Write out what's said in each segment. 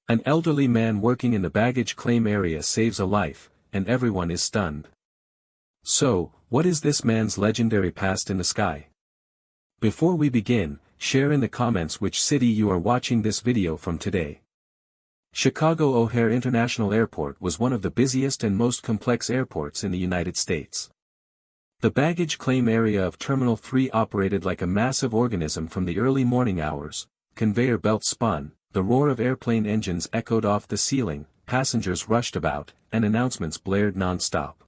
An elderly man working in the baggage claim area saves a life, and everyone is stunned. So, what is this man's legendary past in the sky? Before we begin, share in the comments which city you are watching this video from today. Chicago O'Hare International Airport was one of the busiest and most complex airports in the United States. The baggage claim area of Terminal 3 operated like a massive organism from the early morning hours. Conveyor belts spun, the roar of airplane engines echoed off the ceiling, passengers rushed about, and announcements blared non-stop.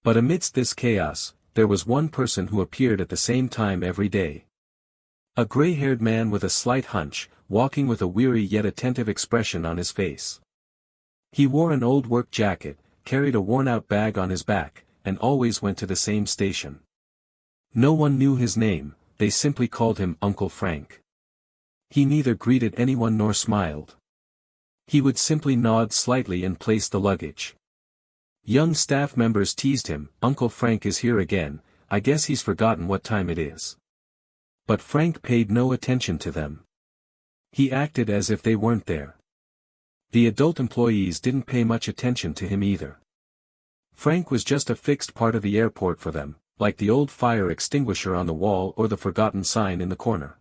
But amidst this chaos, there was one person who appeared at the same time every day. A gray-haired man with a slight hunch, walking with a weary yet attentive expression on his face. He wore an old work jacket, carried a worn-out bag on his back, and always went to the same station. No one knew his name, they simply called him Uncle Frank. He neither greeted anyone nor smiled. He would simply nod slightly and place the luggage. Young staff members teased him, "Uncle Frank is here again, I guess he's forgotten what time it is." But Frank paid no attention to them. He acted as if they weren't there. The adult employees didn't pay much attention to him either. Frank was just a fixed part of the airport for them, like the old fire extinguisher on the wall or the forgotten sign in the corner.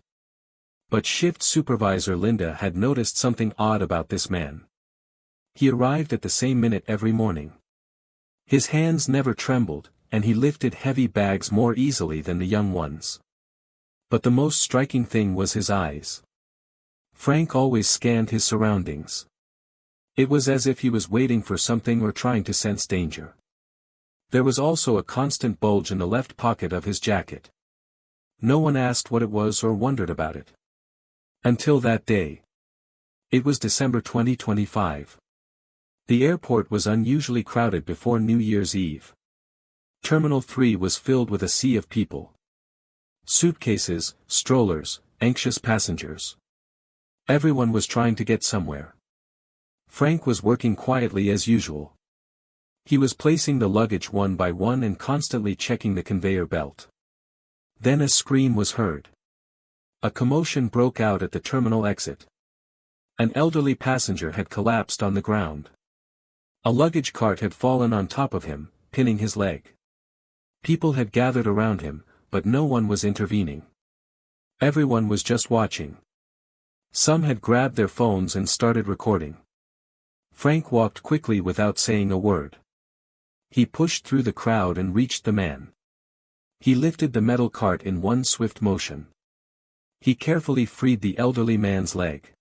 But shift supervisor Linda had noticed something odd about this man. He arrived at the same minute every morning. His hands never trembled, and he lifted heavy bags more easily than the young ones. But the most striking thing was his eyes. Frank always scanned his surroundings. It was as if he was waiting for something or trying to sense danger. There was also a constant bulge in the left pocket of his jacket. No one asked what it was or wondered about it. Until that day. It was December 2025. The airport was unusually crowded before New Year's Eve. Terminal 3 was filled with a sea of people. Suitcases, strollers, anxious passengers. Everyone was trying to get somewhere. Frank was working quietly as usual. He was placing the luggage one by one and constantly checking the conveyor belt. Then a scream was heard. A commotion broke out at the terminal exit. An elderly passenger had collapsed on the ground. A luggage cart had fallen on top of him, pinning his leg. People had gathered around him, but no one was intervening. Everyone was just watching. Some had grabbed their phones and started recording. Frank walked quickly without saying a word. He pushed through the crowd and reached the man. He lifted the metal cart in one swift motion. He carefully freed the elderly man's leg.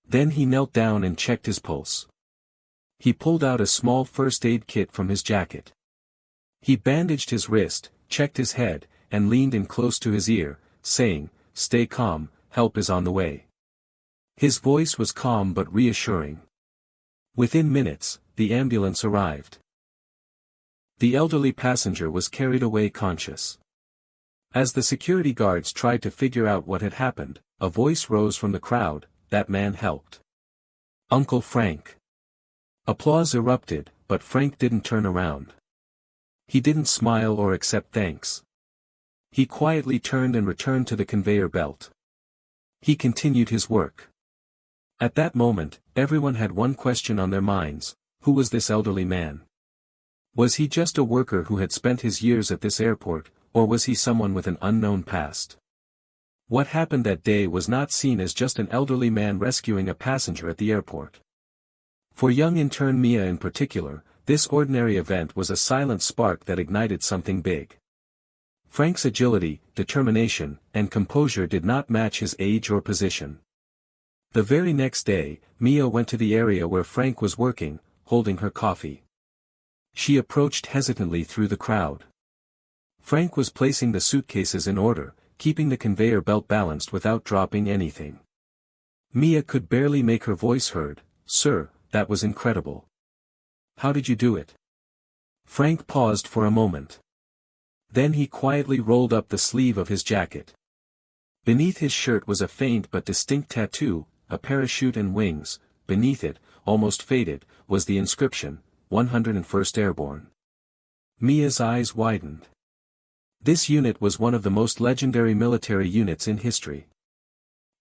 Then he knelt down and checked his pulse. He pulled out a small first aid kit from his jacket. He bandaged his wrist, checked his head, and leaned in close to his ear, saying, "Stay calm, help is on the way." His voice was calm but reassuring. Within minutes, the ambulance arrived. The elderly passenger was carried away conscious. As the security guards tried to figure out what had happened, a voice rose from the crowd, "That man helped. Uncle Frank." Applause erupted, but Frank didn't turn around. He didn't smile or accept thanks. He quietly turned and returned to the conveyor belt. He continued his work. At that moment, everyone had one question on their minds: who was this elderly man? Was he just a worker who had spent his years at this airport, or was he someone with an unknown past? What happened that day was not seen as just an elderly man rescuing a passenger at the airport. For young intern Mia in particular, this ordinary event was a silent spark that ignited something big. Frank's agility, determination, and composure did not match his age or position. The very next day, Mia went to the area where Frank was working, holding her coffee. She approached hesitantly through the crowd. Frank was placing the suitcases in order, keeping the conveyor belt balanced without dropping anything. Mia could barely make her voice heard. "Sir, that was incredible. How did you do it?" Frank paused for a moment. Then he quietly rolled up the sleeve of his jacket. Beneath his shirt was a faint but distinct tattoo, a parachute and wings. Beneath it, almost faded, was the inscription, 101st Airborne. Mia's eyes widened. This unit was one of the most legendary military units in history.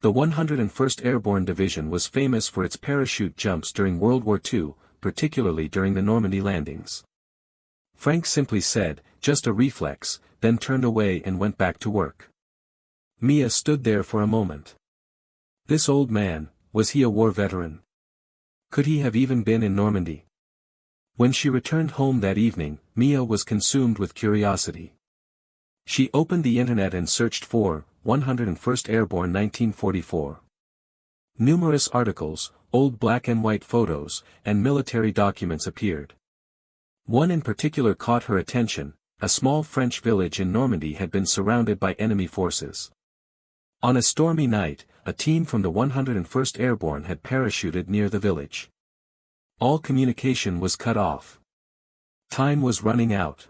The 101st Airborne Division was famous for its parachute jumps during World War II, particularly during the Normandy landings. Frank simply said, "Just a reflex," then turned away and went back to work. Mia stood there for a moment. This old man, was he a war veteran? Could he have even been in Normandy? When she returned home that evening, Mia was consumed with curiosity. She opened the internet and searched for 101st Airborne 1944. Numerous articles, old black and white photos, and military documents appeared. One in particular caught her attention. A small French village in Normandy had been surrounded by enemy forces. On a stormy night, a team from the 101st Airborne had parachuted near the village. All communication was cut off. Time was running out.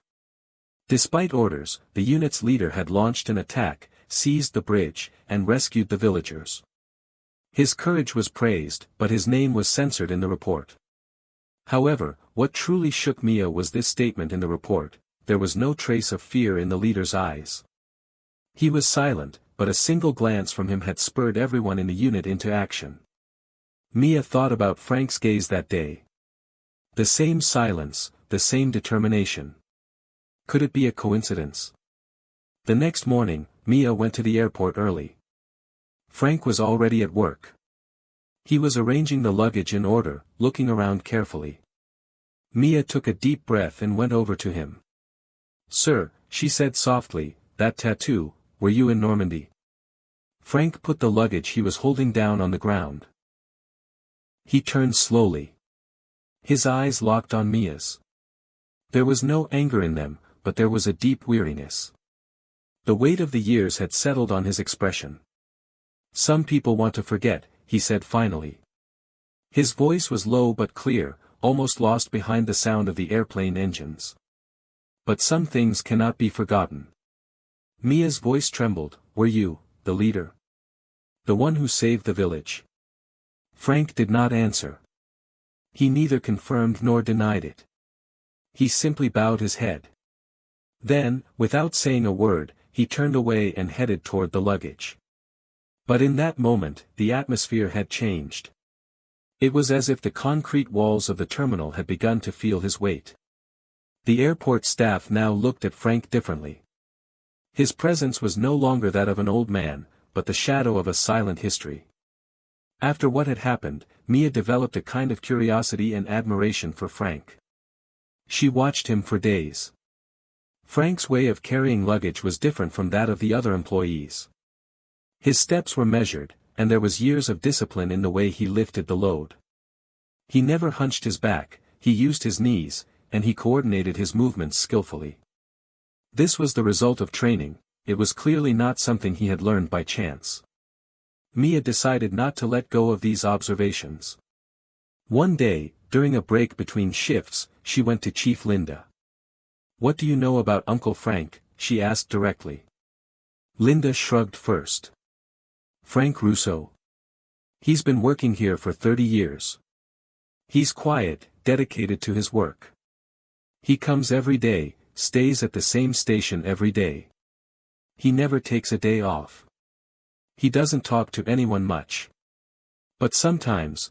Despite orders, the unit's leader had launched an attack, seized the bridge, and rescued the villagers. His courage was praised, but his name was censored in the report. However, what truly shook Mia was this statement in the report: there was no trace of fear in the leader's eyes. He was silent, but a single glance from him had spurred everyone in the unit into action. Mia thought about Frank's gaze that day. The same silence, the same determination. Could it be a coincidence? The next morning, Mia went to the airport early. Frank was already at work. He was arranging the luggage in order, looking around carefully. Mia took a deep breath and went over to him. "Sir," she said softly, "that tattoo, were you in Normandy?" Frank put the luggage he was holding down on the ground. He turned slowly. His eyes locked on Mia's. There was no anger in them, but there was a deep weariness. The weight of the years had settled on his expression. "Some people want to forget," he said finally. His voice was low but clear, almost lost behind the sound of the airplane engines. "But some things cannot be forgotten." Mia's voice trembled. "Were you, the leader? The one who saved the village?" Frank did not answer. He neither confirmed nor denied it. He simply bowed his head. Then, without saying a word, he turned away and headed toward the luggage. But in that moment, the atmosphere had changed. It was as if the concrete walls of the terminal had begun to feel his weight. The airport staff now looked at Frank differently. His presence was no longer that of an old man, but the shadow of a silent history. After what had happened, Mia developed a kind of curiosity and admiration for Frank. She watched him for days. Frank's way of carrying luggage was different from that of the other employees. His steps were measured, and there was years of discipline in the way he lifted the load. He never hunched his back, he used his knees, and he coordinated his movements skillfully. This was the result of training. It was clearly not something he had learned by chance. Mia decided not to let go of these observations. One day, during a break between shifts, she went to Chief Linda. "What do you know about Uncle Frank?" she asked directly. Linda shrugged first. "Frank Russo. He's been working here for 30 years. He's quiet, dedicated to his work. He comes every day, stays at the same station every day. He never takes a day off. He doesn't talk to anyone much. But sometimes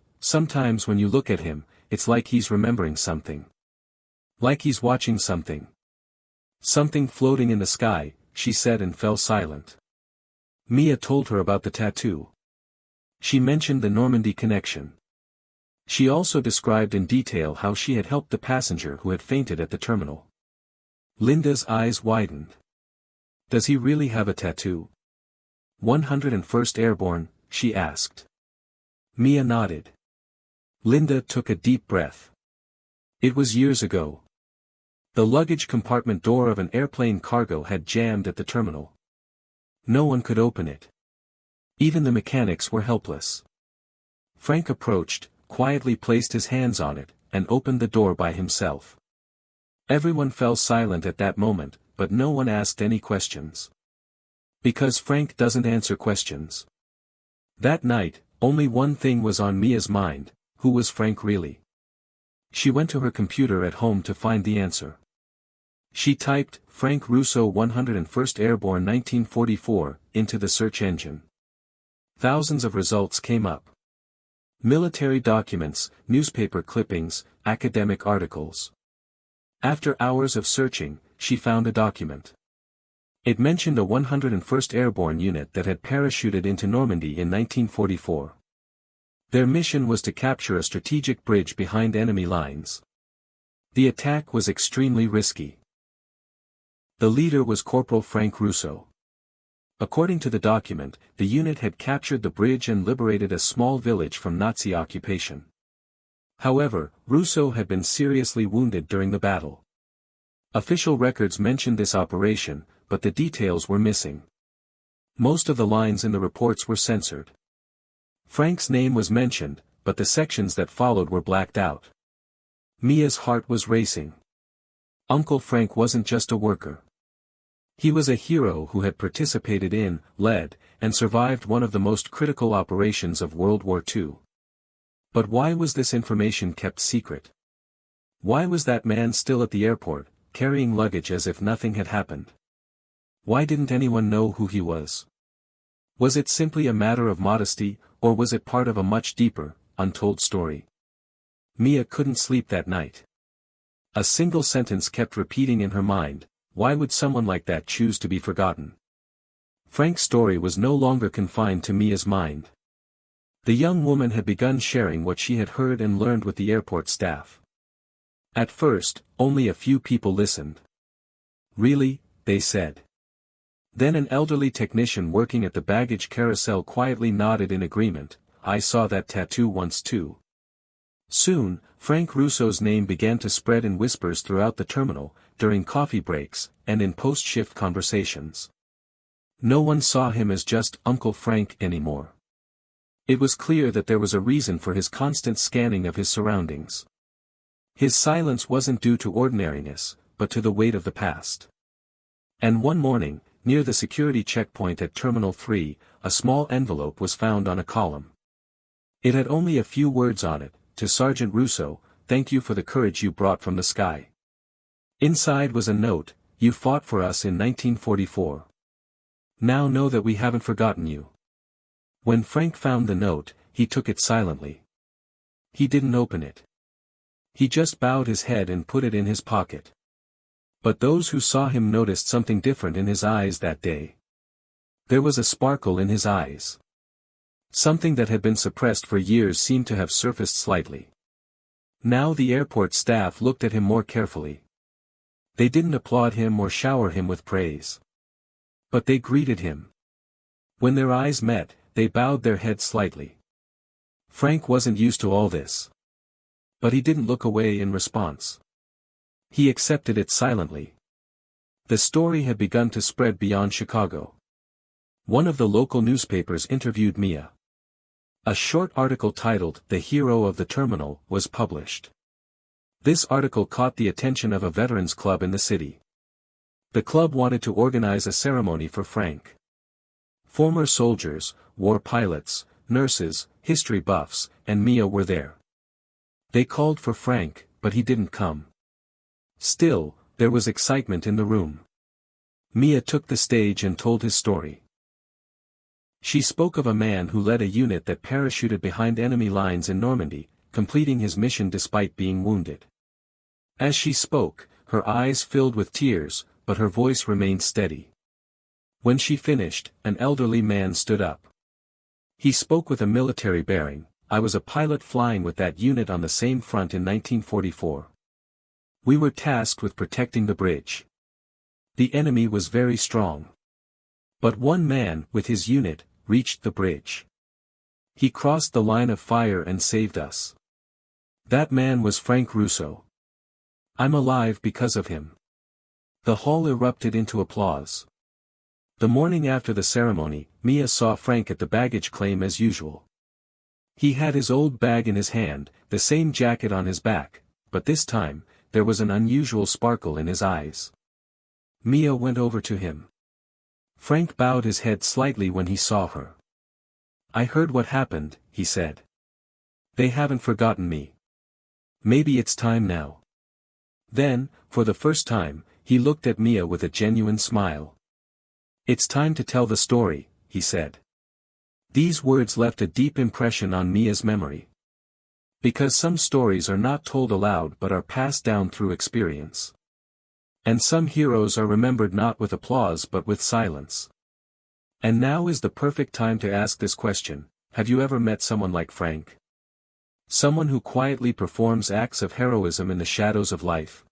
when you look at him, it's like he's remembering something. Like he's watching something. Something floating in the sky," she said and fell silent. Mia told her about the tattoo. She mentioned the Normandy connection. She also described in detail how she had helped the passenger who had fainted at the terminal. Linda's eyes widened. "Does he really have a tattoo? 101st Airborne?" she asked. Mia nodded. Linda took a deep breath. It was years ago. The luggage compartment door of an airplane cargo had jammed at the terminal. No one could open it. Even the mechanics were helpless. Frank approached, quietly placed his hands on it, and opened the door by himself. Everyone fell silent at that moment, but no one asked any questions. Because Frank doesn't answer questions. That night, only one thing was on Mia's mind: who was Frank really? She went to her computer at home to find the answer. She typed, "Frank Russo 101st Airborne 1944, into the search engine. Thousands of results came up. Military documents, newspaper clippings, academic articles. After hours of searching, she found a document. It mentioned a 101st Airborne unit that had parachuted into Normandy in 1944. Their mission was to capture a strategic bridge behind enemy lines. The attack was extremely risky. The leader was Corporal Frank Russo. According to the document, the unit had captured the bridge and liberated a small village from Nazi occupation. However, Russo had been seriously wounded during the battle. Official records mentioned this operation, but the details were missing. Most of the lines in the reports were censored. Frank's name was mentioned, but the sections that followed were blacked out. Mia's heart was racing. Uncle Frank wasn't just a worker. He was a hero who had participated in, led, and survived one of the most critical operations of World War II. But why was this information kept secret? Why was that man still at the airport, carrying luggage as if nothing had happened? Why didn't anyone know who he was? Was it simply a matter of modesty, or was it part of a much deeper, untold story? Mia couldn't sleep that night. A single sentence kept repeating in her mind: why would someone like that choose to be forgotten? Frank's story was no longer confined to Mia's mind. The young woman had begun sharing what she had heard and learned with the airport staff. At first, only a few people listened. "Really?" they said. Then an elderly technician working at the baggage carousel quietly nodded in agreement. "I saw that tattoo once too." Soon, Frank Russo's name began to spread in whispers throughout the terminal, during coffee breaks, and in post-shift conversations. No one saw him as just Uncle Frank anymore. It was clear that there was a reason for his constant scanning of his surroundings. His silence wasn't due to ordinariness, but to the weight of the past. And one morning, near the security checkpoint at Terminal 3, a small envelope was found on a column. It had only a few words on it: "To Sergeant Russo, thank you for the courage you brought from the sky." Inside was a note: "You fought for us in 1944. Now know that we haven't forgotten you." When Frank found the note, he took it silently. He didn't open it. He just bowed his head and put it in his pocket. But those who saw him noticed something different in his eyes that day. There was a sparkle in his eyes. Something that had been suppressed for years seemed to have surfaced slightly. Now the airport staff looked at him more carefully. They didn't applaud him or shower him with praise. But they greeted him. When their eyes met, they bowed their heads slightly. Frank wasn't used to all this. But he didn't look away in response. He accepted it silently. The story had begun to spread beyond Chicago. One of the local newspapers interviewed Mia. A short article titled "The Hero of the Terminal" was published. This article caught the attention of a veterans club in the city. The club wanted to organize a ceremony for Frank. Former soldiers, war pilots, nurses, history buffs, and Mia were there. They called for Frank, but he didn't come. Still, there was excitement in the room. Mia took the stage and told his story. She spoke of a man who led a unit that parachuted behind enemy lines in Normandy, completing his mission despite being wounded. As she spoke, her eyes filled with tears, but her voice remained steady. When she finished, an elderly man stood up. He spoke with a military bearing. "I was a pilot flying with that unit on the same front in 1944. We were tasked with protecting the bridge. The enemy was very strong. But one man, with his unit, reached the bridge. He crossed the line of fire and saved us. That man was Frank Russo. I'm alive because of him." The hall erupted into applause. The morning after the ceremony, Mia saw Frank at the baggage claim as usual. He had his old bag in his hand, the same jacket on his back, but this time, there was an unusual sparkle in his eyes. Mia went over to him. Frank bowed his head slightly when he saw her. "I heard what happened," he said. "They haven't forgotten me. Maybe it's time now." Then, for the first time, he looked at Mia with a genuine smile. "It's time to tell the story," he said. These words left a deep impression on Mia's memory. Because some stories are not told aloud but are passed down through experience. And some heroes are remembered not with applause but with silence. And now is the perfect time to ask this question: have you ever met someone like Frank? Someone who quietly performs acts of heroism in the shadows of life.